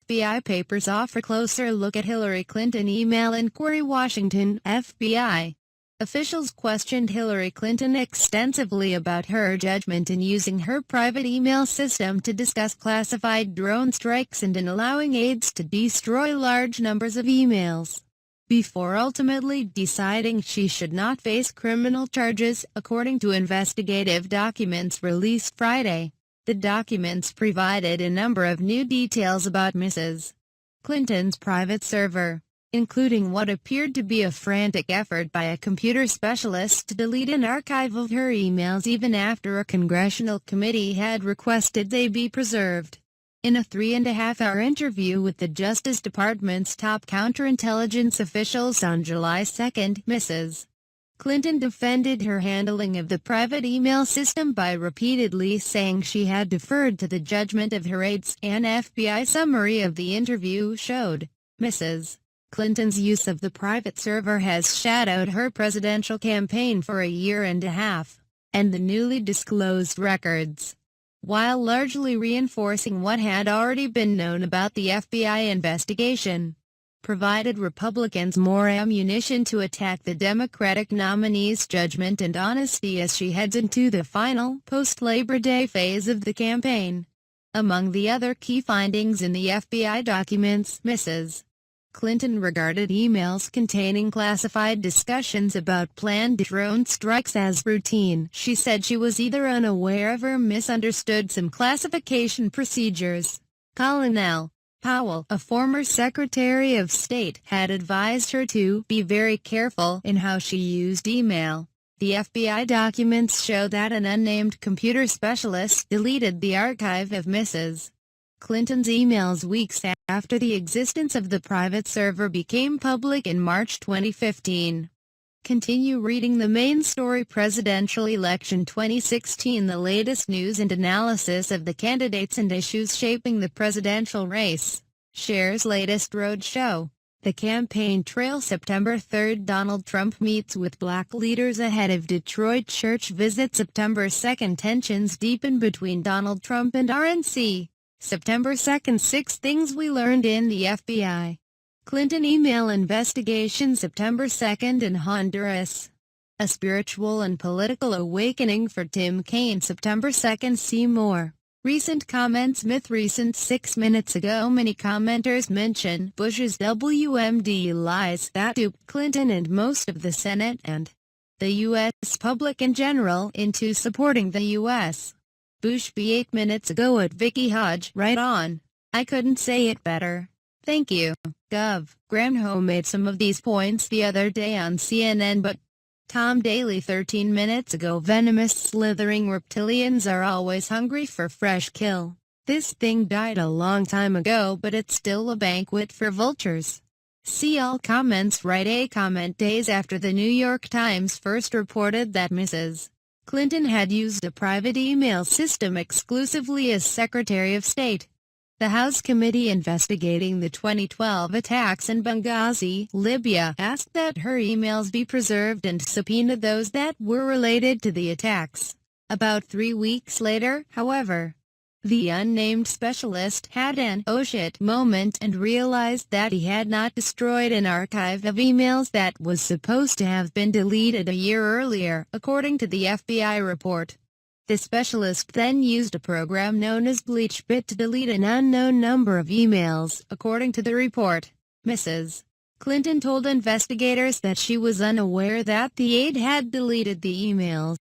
FBI papers offer closer look at Hillary Clinton email inquiry. Washington, FBI officials questioned Hillary Clinton extensively about her judgment in using her private email system to discuss classified drone strikes and in allowing aides to destroy large numbers of emails, before ultimately deciding she should not face criminal charges, according to investigative documents released Friday. The documents provided a number of new details about Mrs. Clinton's private server, including what appeared to be a frantic effort by a computer specialist to delete an archive of her emails even after a congressional committee had requested they be preserved. In a 3.5-hour interview with the Justice Department's top counterintelligence officials on July 2, Mrs. Clinton defended her handling of the private email system by repeatedly saying she had deferred to the judgment of her aides. An FBI summary of the interview showed Mrs. Clinton's use of the private server has shadowed her presidential campaign for a year and a half, and the newly disclosed records, while largely reinforcing what had already been known about the FBI investigation, provided Republicans more ammunition to attack the Democratic nominee's judgment and honesty as she heads into the final, post-Labor Day phase of the campaign. Among the other key findings in the FBI documents, Mrs. Clinton regarded emails containing classified discussions about planned drone strikes as routine. She said she was either unaware of or misunderstood some classification procedures. Colonel Powell, a former Secretary of State, had advised her to be very careful in how she used email. The FBI documents show that an unnamed computer specialist deleted the archive of Mrs. Clinton's emails weeks after the existence of the private server became public in March 2015. Continue reading the main story. Presidential election 2016. The latest news and analysis of the candidates and issues shaping the presidential race. Shares latest roadshow. The campaign trail. September 3, Donald Trump meets with black leaders ahead of Detroit church visit. September 2, tensions deepen between Donald Trump and RNC. September 2, 6 things we learned in the FBI Clinton email investigation. September 2 in Honduras. A spiritual and political awakening for Tim Kaine. September 2, see more. Recent comments. Myth. Recent 6 minutes ago, many commenters mention Bush's WMD lies that duped Clinton and most of the Senate and the U.S. public in general into supporting the U.S. Bush v. 8 minutes ago at Vicky Hodge. Right on. I couldn't say it better. Thank you. Gov. Granholm made some of these points the other day on CNN, but Tom Daley 13 minutes ago. Venomous slithering reptilians are always hungry for fresh kill. This thing died a long time ago, but it's still a banquet for vultures. See all comments. Right. A comment days after the New York Times first reported that Mrs. Clinton had used a private email system exclusively as Secretary of State. The House committee investigating the 2012 attacks in Benghazi, Libya, asked that her emails be preserved and subpoenaed those that were related to the attacks. About 3 weeks later, however, the unnamed specialist had an "oh shit" moment and realized that he had not destroyed an archive of emails that was supposed to have been deleted a year earlier, according to the FBI report. The specialist then used a program known as BleachBit to delete an unknown number of emails, according to the report. Mrs. Clinton told investigators that she was unaware that the aide had deleted the emails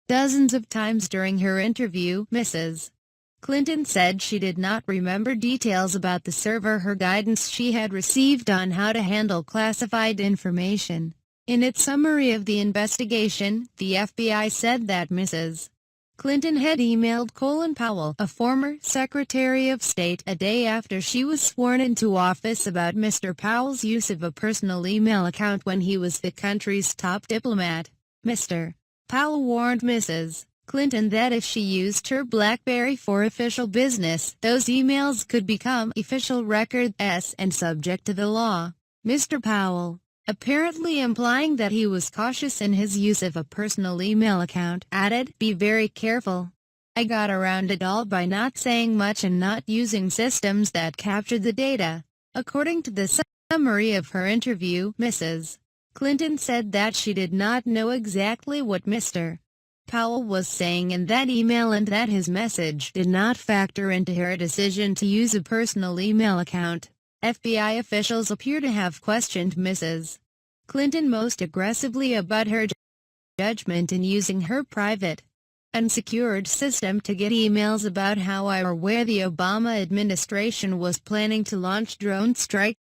dozens of times during her interview. Mrs. Clinton said she did not remember details about the server. Her guidance she had received on how to handle classified information. In its summary of the investigation, the FBI said that Mrs. Clinton had emailed Colin Powell, a former Secretary of State, a day after she was sworn into office about Mr. Powell's use of a personal email account when he was the country's top diplomat. Mr. Powell warned Mrs. Clinton that if she used her BlackBerry for official business, those emails could become official records and subject to the law. Mr. Powell, apparently implying that he was cautious in his use of a personal email account, added, "Be very careful. I got around it all by not saying much and not using systems that captured the data. According to the summary of her interview, Mrs. Clinton said that she did not know exactly what Mr. Powell was saying in that email and that his message did not factor into her decision to use a personal email account. FBI officials appear to have questioned Mrs. Clinton most aggressively about her judgment in using her private, unsecured system to get emails about how or where the Obama administration was planning to launch drone strikes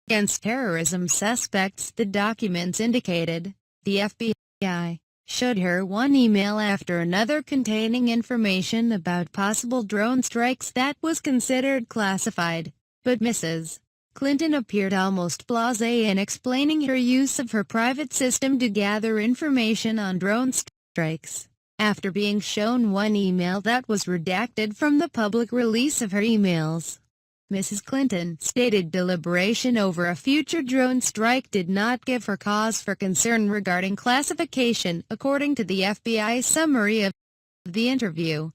against terrorism suspects. The documents indicated the FBI showed her one email after another containing information about possible drone strikes that was considered classified, but Mrs. Clinton appeared almost blasé in explaining her use of her private system to gather information on drone strikes. After being shown one email that was redacted from the public release of her emails, Mrs. Clinton stated deliberation over a future drone strike did not give her cause for concern regarding classification, according to the FBI summary of the interview.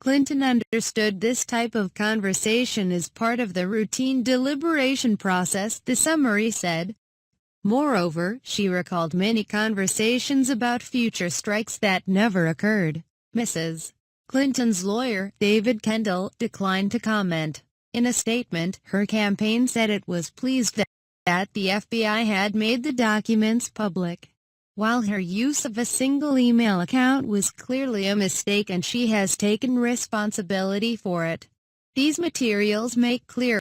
Clinton understood this type of conversation as part of the routine deliberation process, the summary said. Moreover, she recalled many conversations about future strikes that never occurred. Mrs. Clinton's lawyer, David Kendall, declined to comment. In a statement, her campaign said it was pleased that the FBI had made the documents public, while her use of a single email account was clearly a mistake and she has taken responsibility for it. These materials make clear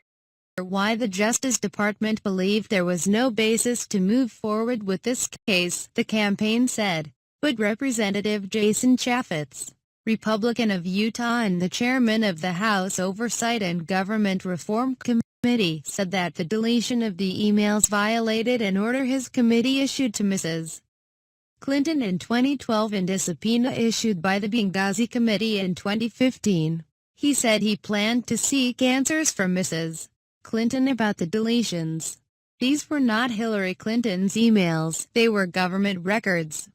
why the Justice Department believed there was no basis to move forward with this case, the campaign said. But Representative Jason Chaffetz, Republican of Utah and the chairman of the House Oversight and Government Reform Committee, said that the deletion of the emails violated an order his committee issued to Mrs. Clinton in 2012 and a subpoena issued by the Benghazi Committee in 2015. He said he planned to seek answers from Mrs. Clinton about the deletions. These were not Hillary Clinton's emails, they were government records.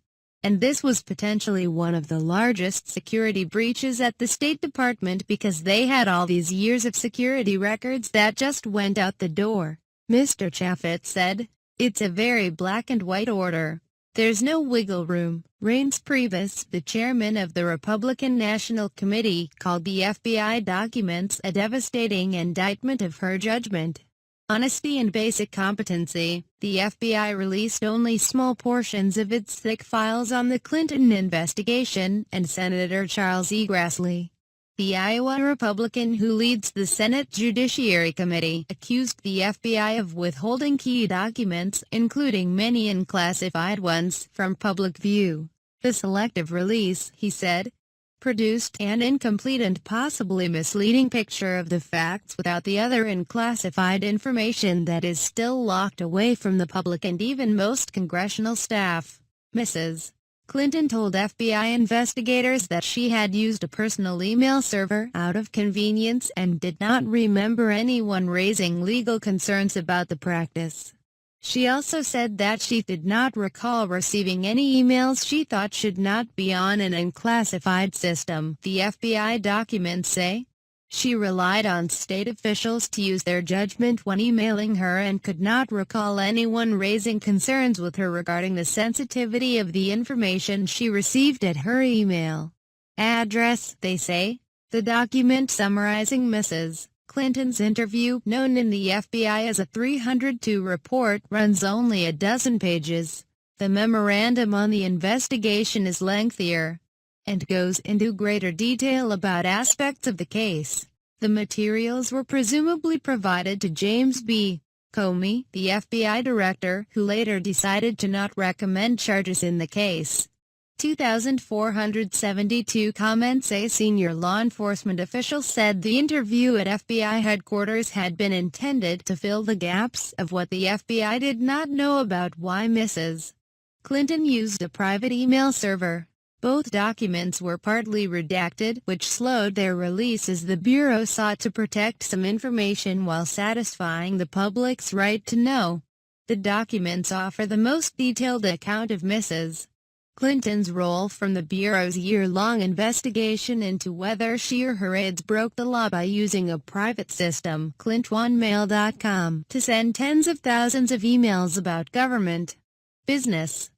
And this was potentially one of the largest security breaches at the State Department because they had all these years of security records that just went out the door. Mr. Chaffetz said, "It's a very black and white order. There's no wiggle room." Reince Priebus, the chairman of the Republican National Committee, called the FBI documents a devastating indictment of her judgment, honesty and basic competency. The FBI released only small portions of its thick files on the Clinton investigation, and Senator Charles E. Grassley, the Iowa Republican who leads the Senate Judiciary Committee, accused the FBI of withholding key documents, including many unclassified ones, from public view. The selective release, he said, produced an incomplete and possibly misleading picture of the facts without the other unclassified information that is still locked away from the public and even most congressional staff. Mrs. Clinton told FBI investigators that she had used a personal email server out of convenience and did not remember anyone raising legal concerns about the practice. She also said that she did not recall receiving any emails she thought should not be on an unclassified system, the FBI documents say. She relied on state officials to use their judgment when emailing her and could not recall anyone raising concerns with her regarding the sensitivity of the information she received at her email address, they say. The document summarizing Mrs. Clinton's interview, known in the FBI as a 302 report, runs only a dozen pages. The memorandum on the investigation is lengthier and goes into greater detail about aspects of the case. The materials were presumably provided to James B. Comey, the FBI director, who later decided to not recommend charges in the case. 2,472 comments. A senior law enforcement official said the interview at FBI headquarters had been intended to fill the gaps of what the FBI did not know about why Mrs. Clinton used a private email server. Both documents were partly redacted, which slowed their release as the Bureau sought to protect some information while satisfying the public's right to know. The documents offer the most detailed account of Mrs. Clinton's role from the Bureau's year-long investigation into whether she or her aides broke the law by using a private system, clint1mail.com, to send tens of thousands of emails about government business,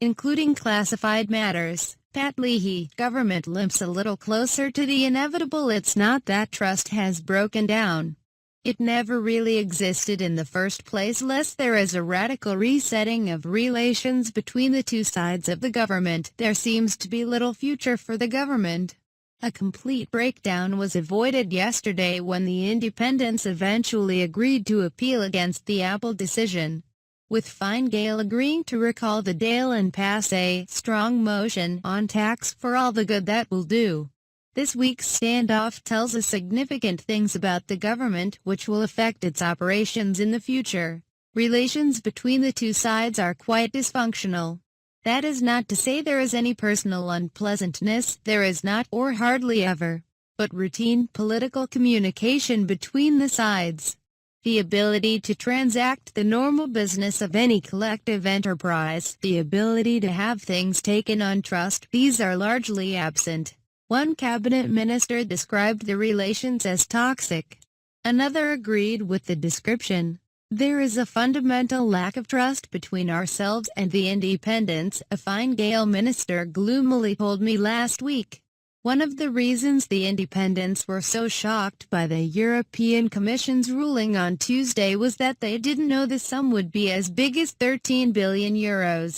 including classified matters. Pat Leahy, government limps a little closer to the inevitable. It's not that trust has broken down. It never really existed in the first place unless there is a radical resetting of relations between the two sides of the government. There seems to be little future for the government. A complete breakdown was avoided yesterday when the independents eventually agreed to appeal against the Apple decision, with Fine Gael agreeing to recall the deal and pass a strong motion on tax for all the good that will do. This week's standoff tells us significant things about the government which will affect its operations in the future. Relations between the two sides are quite dysfunctional. That is not to say there is any personal unpleasantness, there is not, or hardly ever, but routine political communication between the sides. The ability to transact the normal business of any collective enterprise, the ability to have things taken on trust, these are largely absent. One cabinet minister described the relations as toxic. Another agreed with the description. There is a fundamental lack of trust between ourselves and the independents, a Fine Gael minister gloomily told me last week. One of the reasons the independents were so shocked by the European Commission's ruling on Tuesday was that they didn't know the sum would be as big as €13 billion.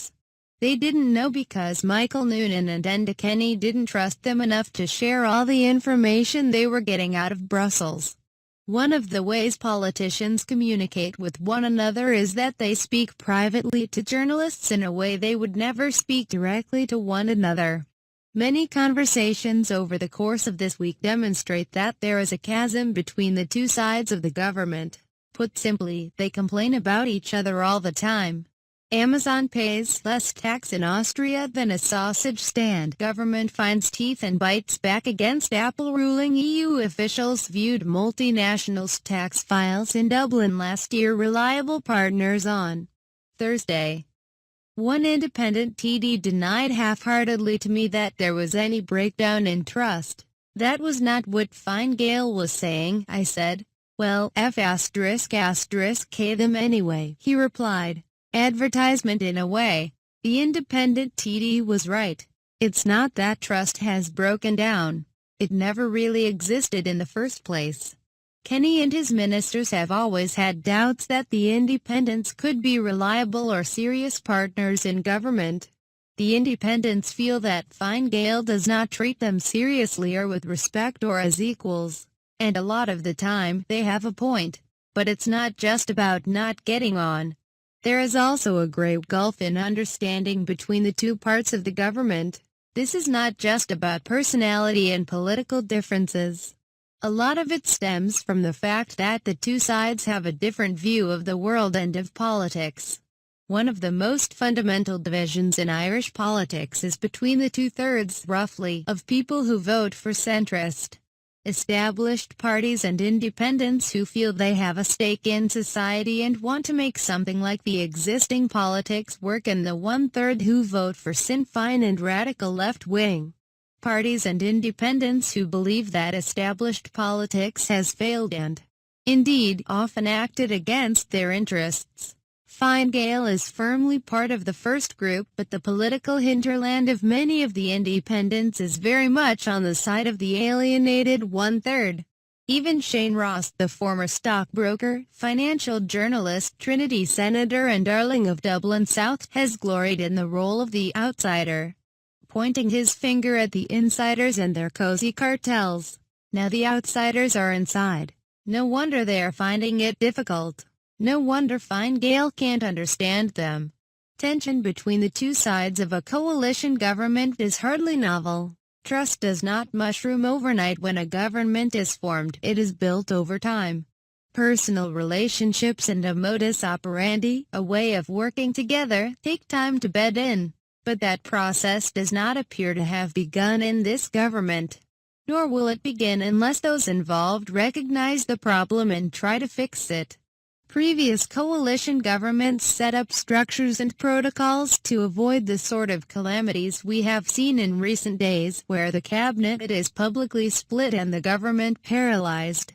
They didn't know because Michael Noonan and Enda Kenny didn't trust them enough to share all the information they were getting out of Brussels. One of the ways politicians communicate with one another is that they speak privately to journalists in a way they would never speak directly to one another. Many conversations over the course of this week demonstrate that there is a chasm between the two sides of the government. Put simply, they complain about each other all the time. Amazon pays less tax in Austria than a sausage stand. Government finds teeth and bites back against Apple ruling. EU officials viewed multinationals' tax files in Dublin last year. Reliable partners on Thursday. One independent TD denied half-heartedly to me that there was any breakdown in trust. That was not what Fine Gael was saying, I said. Well, F***K them anyway, he replied. Advertisement in a way. The independent TD was right. It's not that trust has broken down. It never really existed in the first place. Kenny and his ministers have always had doubts that the independents could be reliable or serious partners in government. The independents feel that Fine Gael does not treat them seriously or with respect or as equals. And a lot of the time, they have a point. But it's not just about not getting on. There is also a great gulf in understanding between the two parts of the government. This is not just about personality and political differences. A lot of it stems from the fact that the two sides have a different view of the world and of politics. One of the most fundamental divisions in Irish politics is between the two-thirds, roughly, of people who vote for centrist, established parties and independents who feel they have a stake in society and want to make something like the existing politics work, and the one-third who vote for Sinn Féin and radical left-wing parties and independents who believe that established politics has failed and, indeed, often acted against their interests. Fine Gael is firmly part of the first group, but the political hinterland of many of the independents is very much on the side of the alienated one-third. Even Shane Ross, the former stockbroker, financial journalist, Trinity senator and darling of Dublin South, has gloried in the role of the outsider, pointing his finger at the insiders and their cozy cartels. Now the outsiders are inside. No wonder they are finding it difficult. No wonder Fine Gael can't understand them. Tension between the two sides of a coalition government is hardly novel. Trust does not mushroom overnight when a government is formed. It is built over time. Personal relationships and a modus operandi, a way of working together, take time to bed in. But that process does not appear to have begun in this government. Nor will it begin unless those involved recognize the problem and try to fix it. Previous coalition governments set up structures and protocols to avoid the sort of calamities we have seen in recent days, where the cabinet is publicly split and the government paralyzed.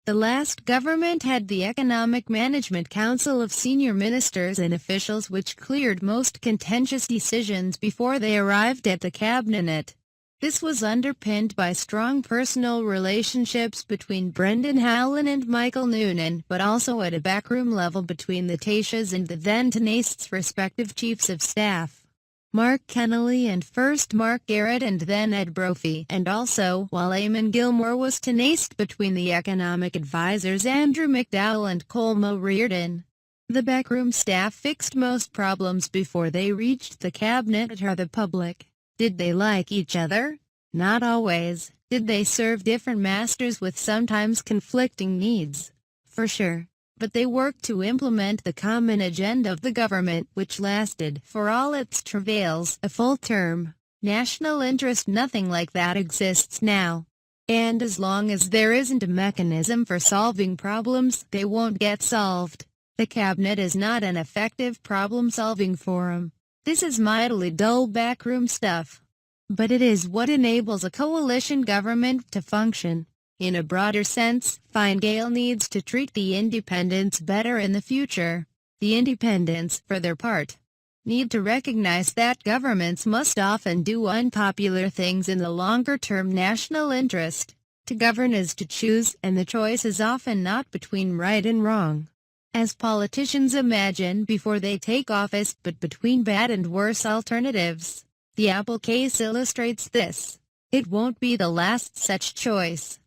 The last government had the Economic Management Council of senior ministers and officials which cleared most contentious decisions before they arrived at the cabinet. This was underpinned by strong personal relationships between Brendan Howlin and Michael Noonan, but also at a backroom level between the Taoiseachs and the then Tanaist's respective chiefs of staff, Mark Kennelly and first Mark Garrett and then Ed Brophy, and also, while Eamon Gilmore was Tanaist, between the economic advisers Andrew McDowell and Colmo Reardon. The backroom staff fixed most problems before they reached the cabinet or the public. Did they like each other? Not always. Did they serve different masters with sometimes conflicting needs? For sure. But they worked to implement the common agenda of the government, which lasted, for all its travails, a full term. National interest, nothing like that exists now. And as long as there isn't a mechanism for solving problems, they won't get solved. The cabinet is not an effective problem-solving forum. This is mightily dull backroom stuff. But it is what enables a coalition government to function. In a broader sense, Fine Gael needs to treat the independents better in the future. The independents, for their part, need to recognize that governments must often do unpopular things in the longer-term national interest. To govern is to choose, and the choice is often not between right and wrong, as politicians imagine before they take office, but between bad and worse alternatives. The Apple case illustrates this. It won't be the last such choice.